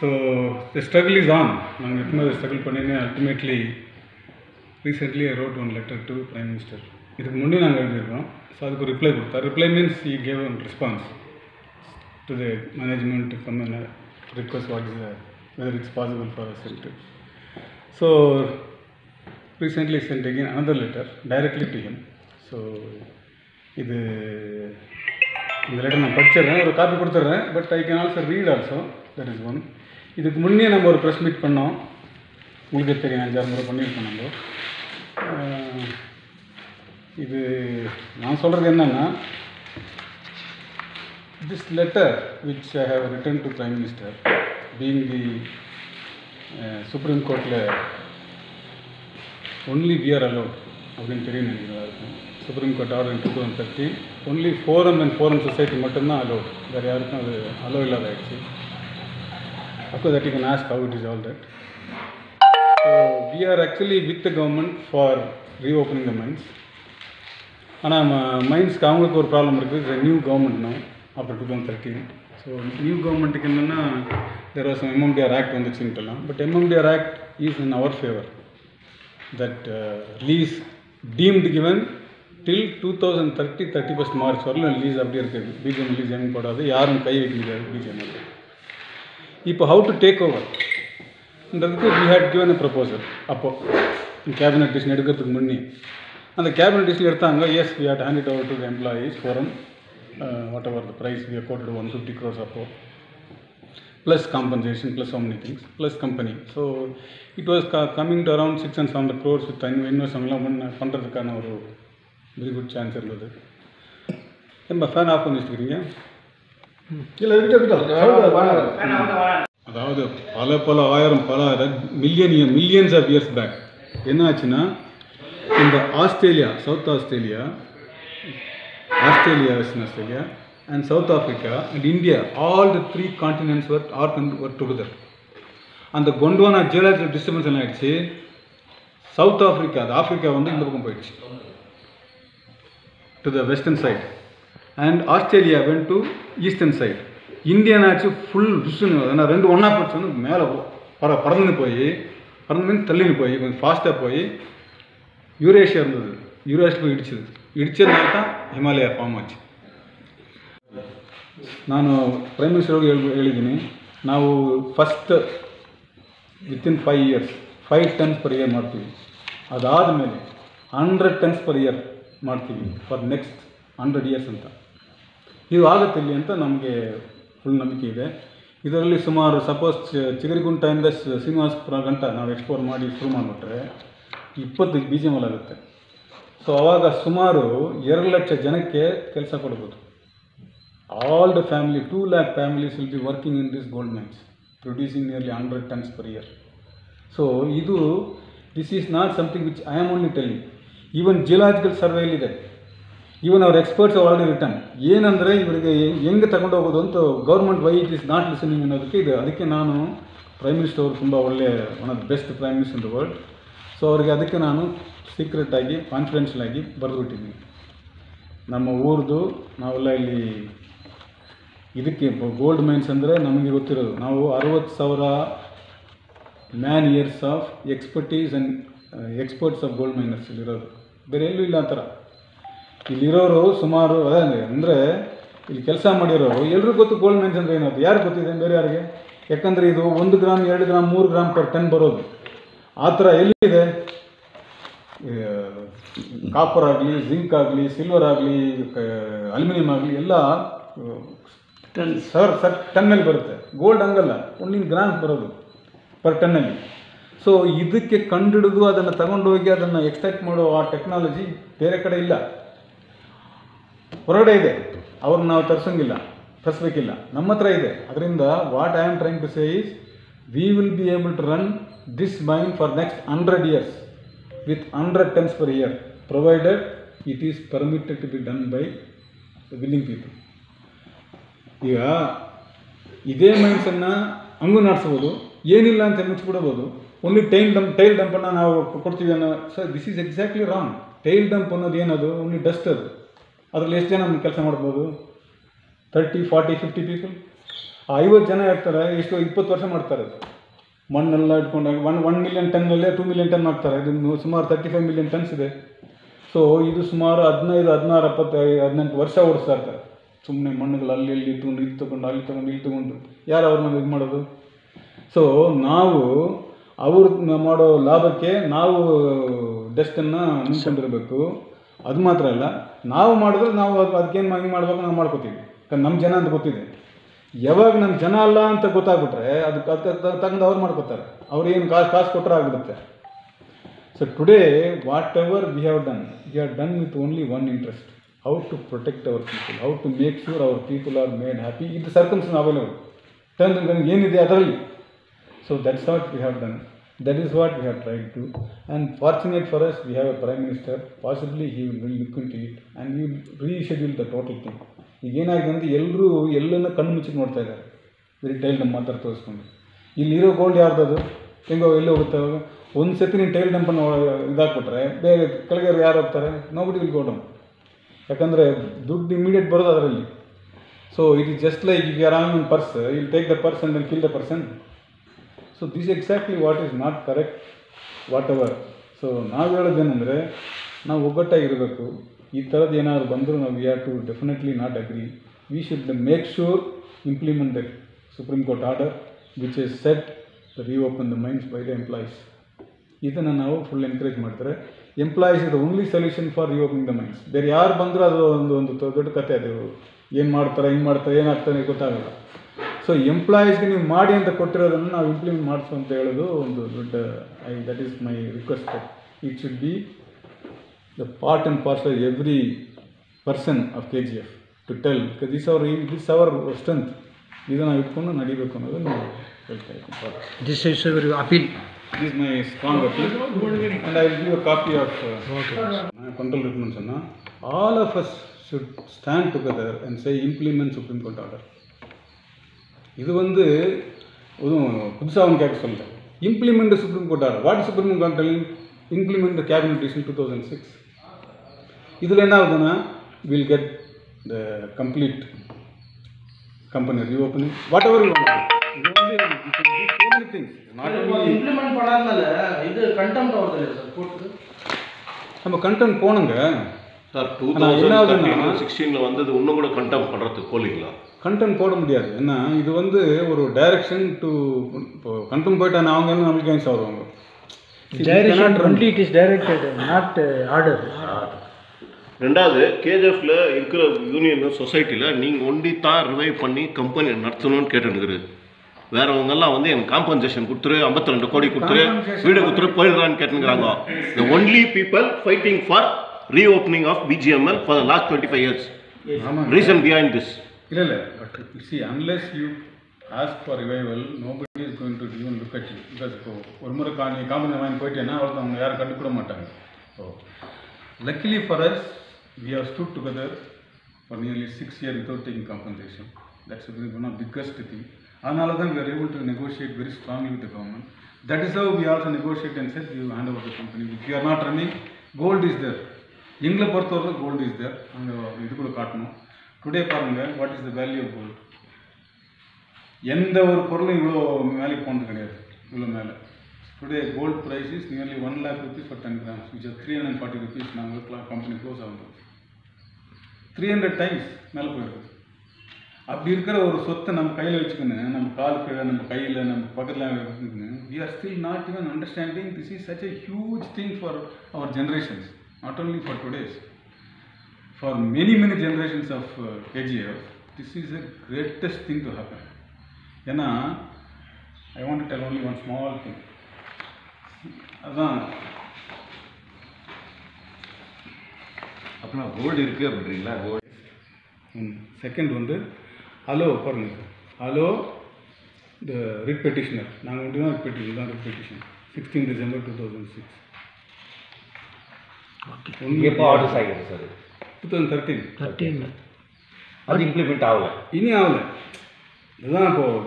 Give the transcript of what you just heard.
So the struggle is on. நான் எப்பவுமே struggle பண்ணினேன். Ultimately recently I wrote one letter to prime minister. இதுக்கு முன்னே நாங்கள் எழுதியிருக்கோம். ஸோ அதுக்கு ரிப்ளை கொடுத்தார். Reply means he gave a response to the management to come and request whether it's possible for us to. So recently sent again another letter directly to him. So இது இந்த letter நான் படிச்சிடுறேன், ஒரு copy கொடுத்துட்றேன். But I can also read also, that is one. இதுக்கு முன்னே நம்ம ஒரு press meet பண்ணோம், உங்களுக்கே தெரியும், 5-6 முறை பண்ணியிருக்கோம் நம்ம. இது நான் சொல்கிறது என்னென்னா, this letter which I have written to prime minister being the supreme கோர்ட்டில் ஒன்லி வி ஆர் அலோட் அப்படின்னு தெரியும் நினைக்கிறதா இருக்கும். Supreme court order in 2013 only forum and forum society மட்டும்தான் அலோட், வேறு யாருக்கும் அது அலோ இல்லாத ஆகிடுச்சு. Of course that you can ask how it is all that. So we are actually with the government for reopening the mines. ஆனால் மைன்ஸ்க்கு அவங்களுக்கு ஒரு ப்ராப்ளம் இருக்குது. New government no after 2013. So new கவர்மெண்ட்டுக்கு என்னென்னா தேர் வாஸ் MMDR ஆக்ட் வந்துச்சுன்ட்டுலாம். But MMDR act is in our favour. That lease deemed given till 2030 31st March வரலும் lease அப்படியே இருக்குது. பிஜிஎம் லீஸ் எங்கே போடாது, யாரும் கை வைக்க முடியாது பிஜிஎம்மில். இப்போ ஹவு டு டேக் ஓவர்ன்றதுக்கு we had given a proposal. அப்போது கேபினட் டிசிஷன் எடுக்கிறதுக்கு முன்னே அந்த கேபினட் டிசிஷன் எடுத்தாங்க. Yes, we had hand it over to the employees forum, whatever the price we have quoted 150 crores அப்போது, plus compensation, plus so many things, plus company. So it was coming to around 600 crores with இன்வெஸ்ட்மெண்ட்லாம் பண்ணுறதுக்கான ஒரு very good chance இருந்தது. நம்ம fan of பண்ணி வச்சுக்கிறீங்க. அதாவது பல ஆயிரம் மில்லியன்ஸ் ஆஃப் இயர்ஸ் பேக் என்ன ஆச்சுன்னா, இந்த Australia, south Australia, western Australia and South Africa and India, all the 3 continents were together. அந்த கொண்டோனா ஜியோலாஜிக்கல் டிஸ்டர்பன்ஸ் என்ன ஆயிடுச்சு, சவுத் ஆஃப்ரிக்கா, அது ஆஃப்ரிக்கா வந்து இந்த பக்கம் போயிடுச்சு to the western side, and Australia went to eastern side. Indian ஆச்சு full ருசுன்னு, ஆனால் 2 ஒன்றா போச்சு, மேலே பறந்துன்னு போய் தள்ளின்னு போய் கொஞ்சம் ஃபாஸ்ட்டாக போய் யூரேஷியா இருந்தது, யூரேஷியா போய் இடிச்சதுனால தான் ಹಿಮಾಲಯ ஃபார்ம் ஆச்சு. ನಾನು ಪ್ರೈಮ್ ಮಿನಿಸ್ಟರ್ಗೆ ಹೇಳಿದ್ದೀನಿ, ನಾವು first within 5 years 5 tons per year ಮಾಡ್ತೀವಿ. ಅದಾದಮೇಲೆ 100 tons per year ಮಾಡ್ತೀವಿ ಫಾರ್ ನೆಕ್ಸ್ಟ್ 100 years ಅಂತ. ಇದು ಆಗುತ್ತೆ ಇಲ್ಲಿ ಅಂತ ನಮಗೆ ಫುಲ್ ನಂಬಿಕೆ ಇದೆ. ಇದರಲ್ಲಿ ಸುಮಾರು ಸಪೋಸ್ ಚಿಗರಿಗುಂಟೆಯಿಂದ ಶ್ರೀನಿವಾಸಪುರ ಗಂಟ ನಾವು ಎಕ್ಸ್ಪ್ಲೋರ್ ಮಾಡಿ ಶುರು ಮಾಡಿಬಿಟ್ರೆ 20 BGM ಆಗುತ್ತೆ. ಸೊ ಆವಾಗ ಸುಮಾರು 2 ಲಕ್ಷ ಜನಕ್ಕೆ ಕೆಲಸ ಕೊಡ್ಬೋದು. All the family, 2 lakh families will be working in these gold mines, producing nearly 100 tons per year. So, this is not something which I am only telling. Even geological survey ಇದೆ, even our experts have already written. ಏನಂದರೆ ಇವರಿಗೆ ಹೆಂಗೆ ತಗೊಂಡು ಹೋಗೋದು ಅಂತ government why it is not listening ಅನ್ನೋದಕ್ಕೆ ಇದೆ. ಅದಕ್ಕೆ ನಾನು ಪ್ರೈಮ್ ಮಿನಿಸ್ಟರ್ ಅವರು ತುಂಬ ಒಳ್ಳೆಯ one of the best prime minister in the world. So ಅವರಿಗೆ ಅದಕ್ಕೆ ನಾನು ಸೀಕ್ರೆಟಾಗಿ ಕಾನ್ಫಿಡೆನ್ಷಿಯಲ್ ಆಗಿ ಬರೆದುಬಿಟ್ಟಿದ್ದೀನಿ. ನಮ್ಮ ಊರದು ನಾವೆಲ್ಲ ಇಲ್ಲಿ ಇದಕ್ಕೆ ಗೋಲ್ಡ್ ಮೈನ್ಸ್ ಅಂದರೆ ನಮಗೆ ಗೊತ್ತಿರೋದು, ನಾವು 60,000 man years of expertise and experts of gold miners ಇಲ್ಲಿರೋದು, ಬೇರೆ ಎಲ್ಲೂ ಇಲ್ಲ ಆ ಥರ. ಇಲ್ಲಿರೋರು ಸುಮಾರು ಅದೇ ಅಂದರೆ ಇಲ್ಲಿ ಕೆಲಸ ಮಾಡಿರೋರು ಎಲ್ರಿಗೂ ಗೊತ್ತು ಗೋಲ್ಡ್ ಮೈನ್ಸ್ ಅಂದರೆ ಏನದು, ಯಾರು ಗೊತ್ತಿದೆ ಬೇರೆ ಯಾರಿಗೆ? ಯಾಕಂದರೆ ಇದು 1 gram 2 gram 3 gram per ton ಬರೋದು. ಆ ಥರ ಎಲ್ಲಿದೆ? ಕಾಪರ್ ಆಗಲಿ, ಜಿಂಕ್ ಆಗಲಿ, ಸಿಲ್ವರ್ ಆಗಲಿ, ಅಲ್ಯೂಮಿನಿಯಂ ಆಗಲಿ ಎಲ್ಲ ಟನ್ನಲ್ಲಿ ಬರುತ್ತೆ. ಗೋಲ್ಡ್ ಹಂಗಲ್ಲ, ಒಂದಿನ ಗ್ರಾಮ್ ಬರೋದು ಪರ್ ಟನ್ನಲ್ಲಿ. ಸೊ ಇದಕ್ಕೆ ಕಂಡುಹಿಡಿದು ಅದನ್ನು ತಗೊಂಡೋಗಿ ಅದನ್ನು ಎಕ್ಸ್ಟ್ರಾಕ್ಟ್ ಮಾಡೋ ಆ ಟೆಕ್ನಾಲಜಿ ಬೇರೆ ಕಡೆ ಇಲ್ಲ, ಹೊರಗಡೆ ಇದೆ. ಅವ್ರನ್ನ ನಾವು ತರಿಸಬೇಕಿಲ್ಲ, ನಮ್ಮ ಹತ್ರ ಇದೆ. ಅದರಿಂದ what I am trying to say is we will be able to run this mine for next 100 years with 100 tons per year, provided it is permitted to be done by the willing people. ಈಗ ಇದೇ ಮೈನ್ಸನ್ನು ಹಂಗೂ ನಡೆಸ್ಬೋದು, ಏನಿಲ್ಲ ಅಂತ ಮುಚ್ಚಿಬಿಡ್ಬೋದು. Only tail ಡಂಪನ್ನು ನಾವು ಕೊಡ್ತೀವಿ ಅನ್ನೋ. Sir, this is exactly wrong. Tail dump ಅನ್ನೋದು ಏನದು? ಓನ್ಲಿ ಡಸ್ಟ್ ಅದು. ಅದರಲ್ಲಿ ಎಷ್ಟು ಜನ ಕೆಲಸ ಮಾಡ್ಬೋದು? 30, 40, 50 people. 50 ಜನ ಇರ್ತಾರೆ, ಎಷ್ಟು 20 ವರ್ಷ ಮಾಡ್ತಾರೆ. ಮಣ್ಣೆಲ್ಲ ಇಟ್ಕೊಂಡಾಗ 1 ಮಿಲಿಯನ್ ಟನ್ನಲ್ಲೇ 2 ಮಿಲಿಯನ್ ಟನ್ ಮಾಡ್ತಾರೆ. ಇದು ಸುಮಾರು 35 ಮಿಲಿಯನ್ ಟನ್ಸ್ ಇದೆ. ಸೊ ಇದು ಸುಮಾರು 15, 16, 25, 18 ವರ್ಷ ಓಡಿಸ್ತಾ ಇರ್ತಾರೆ. ಸುಮ್ಮನೆ ಮಣ್ಣುಗಳು ಅಲ್ಲಿ ಇಲ್ಲಿ ಇಟ್ಕೊಂಡು ಇಲ್ಲಿ ತೊಗೊಂಡು ಅಲ್ಲಿ ತೊಗೊಂಡು ಇಲ್ಲಿ ತೊಗೊಂಡು ಯಾರು ಅವ್ರನ್ನ ಇದು ಮಾಡೋದು? ಸೊ ನಾವು ಅವರು ಮಾಡೋ ಲಾಭಕ್ಕೆ ನಾವು ಡಸ್ಟನ್ನು ನಿಂತ್ಕೊಂಡಿರಬೇಕು. ಅದು ಮಾತ್ರ ಅಲ್ಲ, ನಾವು ಮಾಡಿದ್ರೆ ನಾವು ಅದಕ್ಕೇನು ಹಿಂಗೆ ಮಾಡ್ಬೇಕು ನಾವು ಮಾಡ್ಕೋತೀವಿ. ಯಾಕಂದ್ರೆ ನಮ್ಮ ಜನ ಅಂತ ಗೊತ್ತಿದೆ. ಯಾವಾಗ ನಮ್ಮ ಜನ ಅಲ್ಲ ಅಂತ ಗೊತ್ತಾಗ್ಬಿಟ್ರೆ ಅದಕ್ಕೆ ತಗೊಂಡು ಅವ್ರು ಮಾಡ್ಕೋತಾರೆ. ಅವ್ರು ಏನು ಕಾಸು ಕೊಟ್ಟರೆ ಆಗಿಬಿಡುತ್ತೆ. So today whatever we have done with only one interest, how to protect our people, how to make sure our people are made happy. ಇದು ಸರ್ಕಮ್ಸ್ಟೆನ್ಸ್ ಅವೈಲೇಬಲ್ ಟರ್ಮ್ಸ್ ಏನಿದೆ ಅದರಲ್ಲಿ. So that's what we have done. That is what we have tried to, and fortunate for us, we have a Prime Minister. Possibly he will look into it and he will reschedule the total thing. ಈಗ ಏನಾಗಿದೆ ಅಂದರೆ ಎಲ್ಲರೂ ಎಲ್ಲನ್ನ ಕಣ್ಣು ಮುಚ್ಚಿ ನೋಡ್ತಾ ಇದ್ದಾರೆ, ಬರೀ tail dump ಮಾತ್ರ ತೋರಿಸ್ಕೊಂಡು. ಇಲ್ಲಿರೋ ಗೋಲ್ಡ್ ಯಾರ್ದದು ಹೆಂಗೋ ಎಲ್ಲಿ ಹೋಗುತ್ತೆ? ಅವಾಗ ಒಂದು ಸತಿ ನೀನು ಟೈಲ್ ಡಂಪನ್ನು ಇದಾಕ್ಬಿಟ್ರೆ ಬೇರೆ ಕೆಳಗೆ ಯಾರು ಹೋಗ್ತಾರೆ? Nobody will go down. ಯಾಕಂದರೆ ದುಡ್ಡು ಇಮಿಡಿಯೇಟ್ ಬರೋದು ಅದರಲ್ಲಿ. So it is just like you are on purse, will take the purse and then kill the person. So this exactly what is not correct whatever. So ನಾವು ಹೇಳೋದೇನೆಂದರೆ ನಾವು ಒಗ್ಗಟ್ಟಾಗಿರಬೇಕು. ಈ ಥರದ್ದು ಏನಾದರೂ ಬಂದರೂ ನಾವು we have to definitely not agree. We should make sure implement the supreme court order which is set reopen the mains by the employees. ಇದನ್ನು ನಾವು ಫುಲ್ ಎನ್ಕರೇಜ್ ಮಾಡ್ತಾರೆ. Employees is the only solution for reopening the mines. ಬೇರೆ ಯಾರು ಬಂದರೂ ಅದು ಒಂದು ದೊಡ್ಡ ಕತೆ. ಅದು ಏನು ಮಾಡ್ತಾರೆ, ಹಿಂಗೆ ಮಾಡ್ತಾರೆ, ಏನಾಗ್ತಾನೆ ಗೊತ್ತಾಗಲ್ಲ. ಸೊ ಎಂಪ್ಲಾಯೀಸ್ಗೆ ನೀವು ಮಾಡಿ ಅಂತ ಕೊಟ್ಟಿರೋದನ್ನು ನಾವು ಇಂಪ್ಲಿಮೆಂಟ್ ಮಾಡಿಸು ಅಂತ ಹೇಳೋದು ಒಂದು ದೊಡ್ಡ that is my request. It should be the part and parcel every person of KGF to tell this our strength. ಇದನ್ನು ಇಟ್ಕೊಂಡು ನಡಿಬೇಕು ಅನ್ನೋದನ್ನು ಹೇಳ್ತಾ ಇದ್ದೀನಿ. This is your appeal. This my strong appeal and I will give a copy of control recommendation. All of us should stand together and say implement supreme court order. இது புதுசாக ஒன்று கேட்க சொல்லலை. Implement supreme court order. What supreme court implement the cabinet decision 2006. இதில் என்ன ஆகுதுன்னா will get the complete company reopening whatever you want. இது so many things not only implement பண்ணாதனால இது கண்டெம்ட் ஆகுது சார் கோர்ட்டுக்கு. நம்ம கண்டெம்ட் போணுங்க சார். 2016 வந்தது இன்னும் கூட கண்டெம்ட் பண்ணுறதுக்கு போலிங்களா? கண்டென்ட் போட முடியாது. ஏன்னா இது ஒரு டைரக்ஷன் டு இப்போ கண்டென்ட் போயிட்டாங்க அவங்க என்ன நம்மளுக்கு ஏன் வருவாங்க? It is directed not order. ரெண்டாவது KGFல இருக்கிற யூனியன் சொசைட்டியில் நீங்கள் ஒண்டி தான் ரிவைவ் பண்ணி கம்பெனி நடத்தணும்னு கேட்டுருக்குது. வேறவங்கெல்லாம் வந்து எனக்கு காம்பன்சேஷன் கொடுத்துரு, 52 கோடி கொடுத்துரு, வீடு கொடுத்துரு போயிடுறான்னு கேட்டுக்கிறாங்க. The only people fighting for reopening of BGML for the last 25 years. Reason behind this. இல்லை but see unless you ask for revival nobody is going to even look at you because இப்போ ஒரு முறை நீ காம்பனி வாங்கி போயிட்டேன்னா அவருக்கு அவங்க யாரும் கண்டுக்கூட மாட்டாங்க. So luckily for us we have stood together for nearly 6 years without taking compensation. That's one of the biggest thing. அதனால தான் we are able to negotiate very strongly with the government. That is how we also negotiate and said you hand over the company. If you are not running, gold is there. எங்களை பொறுத்தவரை gold is there. அங்கே இது கூட காட்டணும். Today பாருங்கள் what is the value of gold. எந்த ஒரு பொருளும் இவ்வளோ வேலைக்கு போனது கிடையாது, இவ்வளோ மேலே. Today gold price is nearly 1 lakh rupees for 10 grams which is 340 rupees. நாங்கள் கம்பெனி க்ளோஸ் ஆகும் 300 times மேலே போயிருக்குது. அப்படி இருக்கிற ஒரு சொத்தை நம்ம கையில் வச்சுக்கணும், நம்ம கால் கீழே, நம்ம கையில், நம்ம பக்கத்தில் வச்சுக்கணும். We are still not even understanding this is such a huge thing for our generations, not only for today's. For many generations of KGF, this is the greatest thing to happen. ஏன்னா I want to tell only one small thing. அதான் அப்படின்னா gold இருக்குது அப்படின்றீங்களா? Gold second hello பாருங்க, hello the writ petitioner. நாங்கள் மட்டும் தான் writ petition தான். Writ petition 16 December 2006. எப்போ ஆர்டர்ஸ் ஆகிடுது சார்? 2013. அது இம்ப்ளிமெண்ட் ஆகலை, இனி ஆகலை. இதுதான் இப்போது